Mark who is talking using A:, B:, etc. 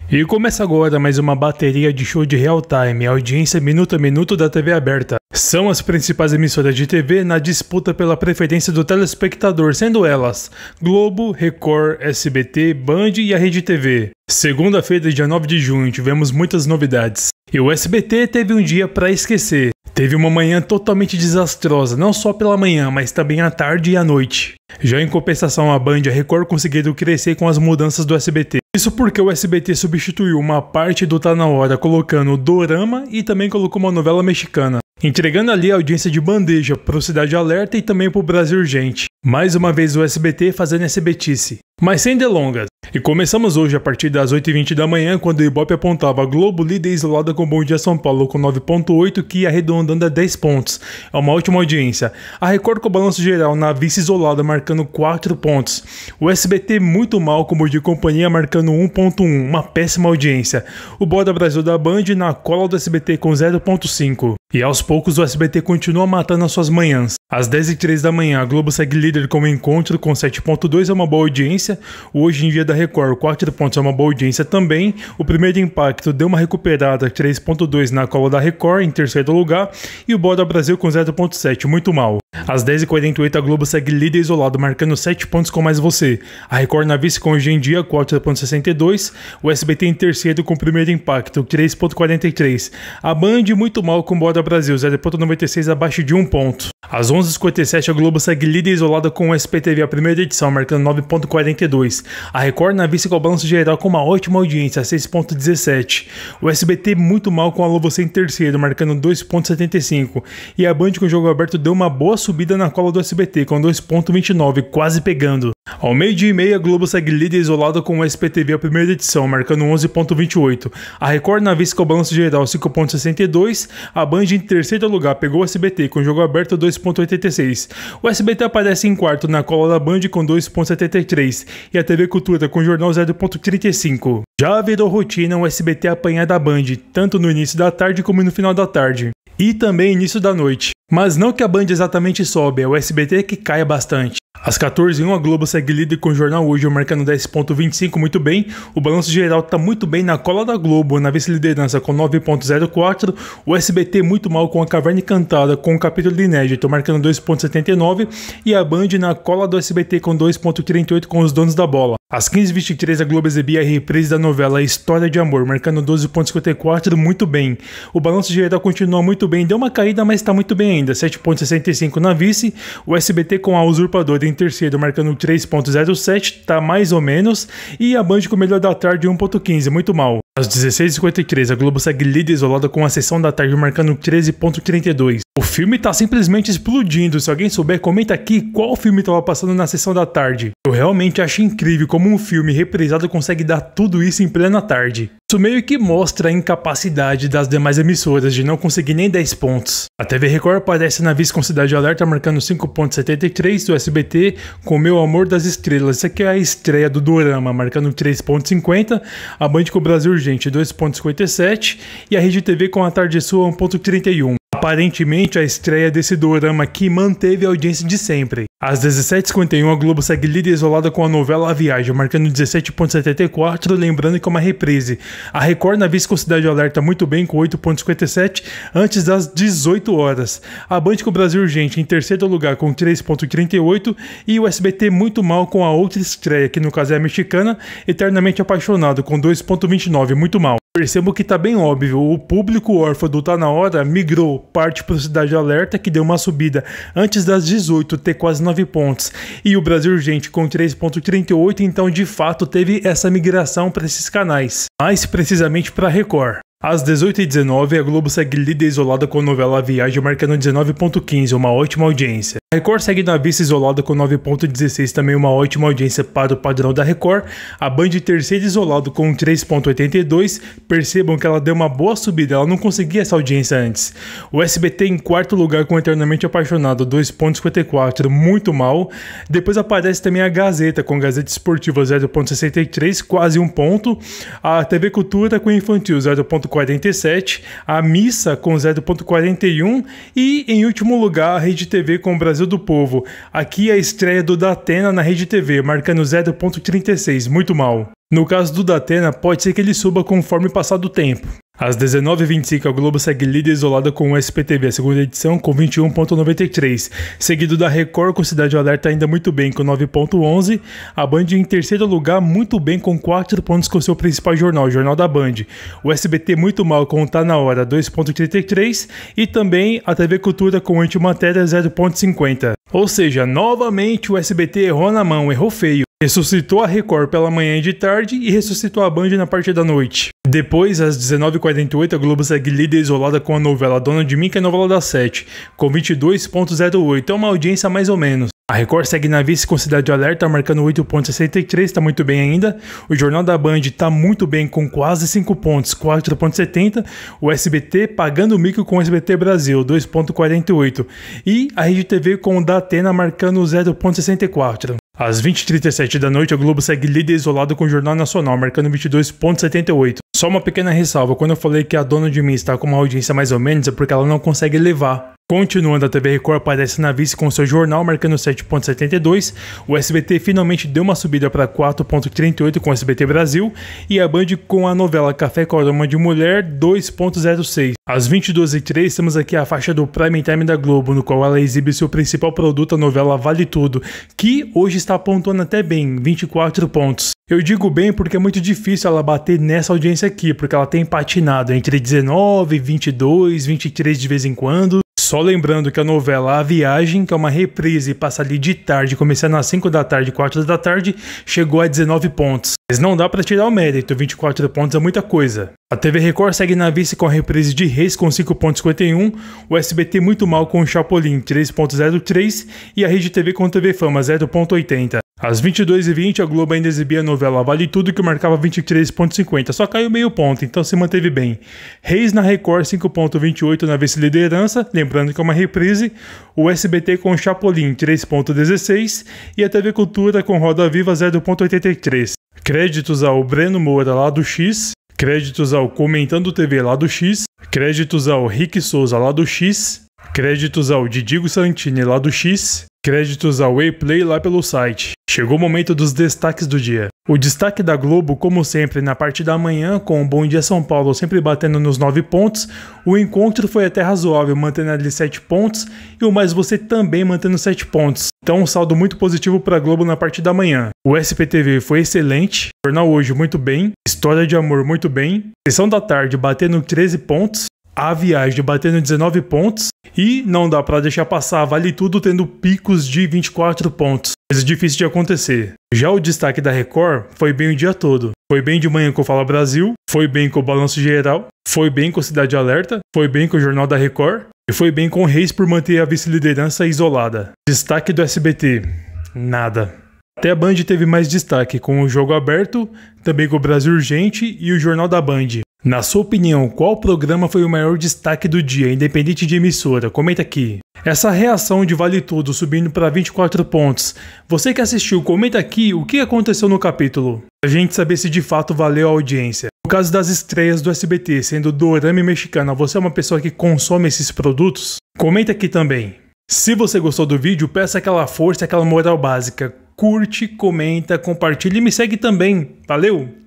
A: E começa agora mais uma bateria de show de real time, audiência minuto a minuto da TV aberta. São as principais emissoras de TV na disputa pela preferência do telespectador, sendo elas Globo, Record, SBT, Band e a Rede TV. Segunda-feira, dia 9 de junho, tivemos muitas novidades. E o SBT teve um dia para esquecer. Teve uma manhã totalmente desastrosa, não só pela manhã, mas também à tarde e à noite. Já em compensação, a Band e a Record conseguiram crescer com as mudanças do SBT. Isso porque o SBT substituiu uma parte do Tá Na Hora colocando o dorama e também colocou uma novela mexicana, entregando ali a audiência de bandeja pro Cidade Alerta e também pro Brasil Urgente. Mais uma vez o SBT fazendo SBTice. Mas sem delongas. E começamos hoje a partir das 8h20 da manhã, quando o Ibope apontava a Globo líder isolada com Bom Dia São Paulo com 9.8, que ia arredondando a 10 pontos. É uma ótima audiência. A Record com o balanço geral na vice isolada marcando 4 pontos. O SBT muito mal com Bom Dia e Companhia marcando 1.1, uma péssima audiência. O Bora Brasil da Band na cola do SBT com 0.5. E aos poucos o SBT continua matando as suas manhãs. Às 10h03 da manhã, a Globo segue líder com o Encontro com 7.2, é uma boa audiência. O Hoje em Dia da Record, 4 pontos, é uma boa audiência também. O Primeiro Impacto deu uma recuperada, 3.2 na cola da Record, em terceiro lugar. E o Bora Brasil com 0.7, muito mal. Às 10h48 a Globo segue líder isolado, marcando 7 pontos com Mais Você. A Record na vice com Hoje em Dia, 4.62. O SBT em terceiro com o Primeiro Impacto, 3.43. A Band muito mal com Bora Brasil, 0.96 abaixo de 1 ponto. Às 11h57 a Globo segue líder isolada com o SPTV, a primeira edição, marcando 9.42. A Record na vice com o balanço geral com uma ótima audiência, 6.17. O SBT muito mal com a Alô Você em terceiro, marcando 2.75. E a Band com o Jogo Aberto deu uma boa subida na cola do SBT, com 2.29, quase pegando. Ao meio-dia e meia, a Globo segue líder isolada com o SPTV, a primeira edição, marcando 11.28. A Record na vice com o balanço geral, 5.62. A Band em terceiro lugar pegou o SBT com o Jogo Aberto, 2.86. O SBT aparece em quarto na cola da Band com 2.73. E a TV Cultura com o Jornal 0.35. Já virou rotina o SBT apanhar da Band, tanto no início da tarde como no final da tarde. E também início da noite. Mas não que a Band exatamente sobe, é o SBT que cai bastante. Às 14h01 a Globo segue líder com o Jornal Hoje, marcando 10.25, muito bem. O balanço geral está muito bem na cola da Globo, na vice-liderança com 9.04. O SBT muito mal com a Caverna Encantada, com um capítulo inédito, marcando 2.79. E a Band na cola do SBT com 2.38 com Os Donos da Bola. Às 15h23 a Globo exibia a reprise da novela História de Amor, marcando 12.54, muito bem. O balanço geral continua muito bem, deu uma caída, mas está muito bem ainda, 7.65 na vice. O SBT com a Usurpadora em terceiro, marcando 3.07, tá mais ou menos. E a Band com o Melhor da Tarde, 1.15, muito mal. Às 16h53 a Globo segue líder isolada com a Sessão da Tarde, marcando 13.32. O filme tá simplesmente explodindo. Se alguém souber, comenta aqui qual filme tava passando na Sessão da Tarde. Eu realmente acho incrível como um filme reprisado consegue dar tudo isso em plena tarde. Isso meio que mostra a incapacidade das demais emissoras de não conseguir nem 10 pontos. A TV Record aparece na vice com Cidade Alerta, marcando 5.73, do SBT com Meu Amor das Estrelas. Essa aqui é a estreia do dorama, marcando 3.50. A Band com o Brasil Urgente, 2.57. E a Rede TV com A Tarde Sua, 1.31. Aparentemente, a estreia desse dorama aqui manteve a audiência de sempre. Às 17h51, a Globo segue líder isolada com a novela A Viagem, marcando 17.74, lembrando que é uma reprise. A Record na vice com Cidade Alerta muito bem, com 8.57, antes das 18 horas. A Band com o Brasil Urgente em terceiro lugar, com 3.38, e o SBT muito mal com a outra estreia, que no caso é a mexicana, Eternamente Apaixonado, com 2.29, muito mal. Percebo que tá bem óbvio, o público órfão do Tá Na Hora migrou parte para Cidade Alerta, que deu uma subida antes das 18, ter quase 9 pontos, e o Brasil Urgente com 3.38, então de fato teve essa migração para esses canais, mais precisamente para Record. Às 18h19, a Globo segue líder isolada com a novela A Viagem, marcando 19.15, uma ótima audiência. A Record segue na vice isolada com 9.16, também uma ótima audiência para o padrão da Record. A Band terceiro isolado com 3.82, percebam que ela deu uma boa subida, ela não conseguia essa audiência antes. O SBT em quarto lugar com Eternamente Apaixonado, 2.54, muito mal. Depois aparece também a Gazeta com Gazeta Esportiva, 0.63, quase 1 ponto. A TV Cultura com Infantil, 0.47, a Missa com 0.41 e em último lugar a Rede TV com o Brasil do Povo. Aqui a estreia do Datena na Rede TV, marcando 0.36, muito mal. No caso do Datena, pode ser que ele suba conforme passar do tempo. Às 19h25, a Globo segue líder isolada com o SPTV, a segunda edição, com 21,93. Seguido da Record, com Cidade Alerta ainda muito bem, com 9,11. A Band em terceiro lugar, muito bem, com 4 pontos com seu principal jornal, o Jornal da Band. O SBT muito mal, com Tá Na Hora, 2,33. E também a TV Cultura com Antimatéria, 0,50. Ou seja, novamente o SBT errou na mão, errou feio. Ressuscitou a Record pela manhã e de tarde e ressuscitou a Band na parte da noite. Depois, às 19h48, a Globo segue líder isolada com a novela Dona de Mim, que é a novela das 7, com 22,08. É uma audiência mais ou menos. A Record segue na vice com Cidade Alerta, marcando 8,63, está muito bem ainda. O Jornal da Band está muito bem, com quase 5 pontos, 4,70. O SBT pagando o mico com o SBT Brasil, 2,48. E a Rede TV com o Datena marcando 0,64. Às 20h37 da noite, a Globo segue líder isolado com o Jornal Nacional, marcando 22,78. Só uma pequena ressalva, quando eu falei que a Dona de Mim está com uma audiência mais ou menos, é porque ela não consegue levar. Continuando, a TV Record aparece na vice com seu jornal, marcando 7,72. O SBT finalmente deu uma subida para 4,38 com o SBT Brasil. E a Band com a novela Café com Aroma de Mulher, 2,06. Às 22h03, temos aqui a faixa do Prime Time da Globo, no qual ela exibe seu principal produto, a novela Vale Tudo, que hoje está pontuando até bem, 24 pontos. Eu digo bem porque é muito difícil ela bater nessa audiência aqui, porque ela tem patinado entre 19, 22, 23 de vez em quando. Só lembrando que a novela A Viagem, que é uma reprise e passa ali de tarde, começando às 5 da tarde, 4 da tarde, chegou a 19 pontos. Mas não dá pra tirar o mérito, 24 pontos é muita coisa. A TV Record segue na vice com a reprise de Reis com 5,51, o SBT muito mal com o Chapolin, 3,03 e a Rede TV com TV Fama, 0,80. Às 22h20, a Globo ainda exibia a novela Vale Tudo, que marcava 23,50, só caiu meio ponto, então se manteve bem. Reis na Record, 5,28 na vice-liderança, lembrando que é uma reprise. O SBT com Chapolin, 3,16 e a TV Cultura com Roda Viva, 0,83. Créditos ao Breno Moura lá do X, créditos ao Comentando TV lá do X, créditos ao Rick Souza lá do X, créditos ao Didigo Santini lá do X, créditos ao Wayplay lá pelo site. Chegou o momento dos destaques do dia. O destaque da Globo, como sempre, na parte da manhã, com o Bom Dia São Paulo sempre batendo nos 9 pontos. O encontro foi até razoável, mantendo ali 7 pontos. E o Mais Você também mantendo 7 pontos. Então um saldo muito positivo para a Globo na parte da manhã. O SPTV foi excelente. Jornal Hoje muito bem. História de Amor muito bem. Sessão da Tarde batendo 13 pontos. A Viagem batendo 19 pontos. E não dá para deixar passar Vale Tudo tendo picos de 24 pontos. Coisa difícil de acontecer. Já o destaque da Record foi bem o dia todo. Foi bem de manhã com o Fala Brasil, foi bem com o Balanço Geral, foi bem com Cidade Alerta, foi bem com o Jornal da Record e foi bem com o Reis por manter a vice-liderança isolada. Destaque do SBT, nada. Até a Band teve mais destaque com o Jogo Aberto, também com o Brasil Urgente e o Jornal da Band. Na sua opinião, qual programa foi o maior destaque do dia, independente de emissora? Comenta aqui. Essa reação de Vale Tudo subindo para 24 pontos. Você que assistiu, comenta aqui o que aconteceu no capítulo, pra gente saber se de fato valeu a audiência. No caso das estreias do SBT, sendo dorama e mexicana, você é uma pessoa que consome esses produtos? Comenta aqui também. Se você gostou do vídeo, peça aquela força, aquela moral básica. Curte, comenta, compartilha e me segue também. Valeu!